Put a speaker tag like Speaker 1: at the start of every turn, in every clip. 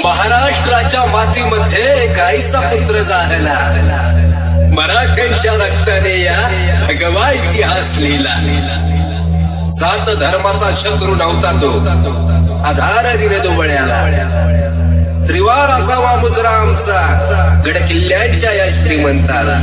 Speaker 1: महाराष्ट्राच्या मातीमध्ये गाईचा पुत्र झाला, मराठ्यांच्या रक्ताने या भगवा इतिहास लिहिला. सात धर्माचा शत्रू नव्हता तो, आधार दिने दुबळ्याला. त्रिवार असावा मुजरा आमचा, गड किल्ल्यांच्या या श्रीमंताला.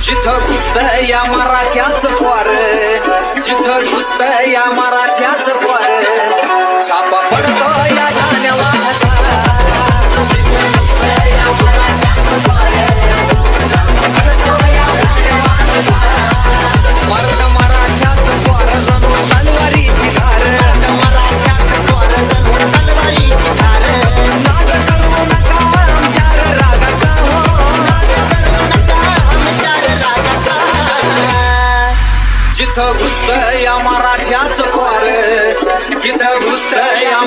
Speaker 1: जिथं घुसतंय या मराठ्याचं द्वार, जिथं घुसतंय या मराठ्याचं द्वार, छापा पडतो या गाण्याला. मर्द मराठ्याचं द्वार जणू तलवारीची धार, मराठ्याचं द्वार जणू तलवारीची धार. नाद करू नका आमच्या रागाचा, जिथं घुसतंय या मराठ्याचं द्वार, जिथं घुसतंय या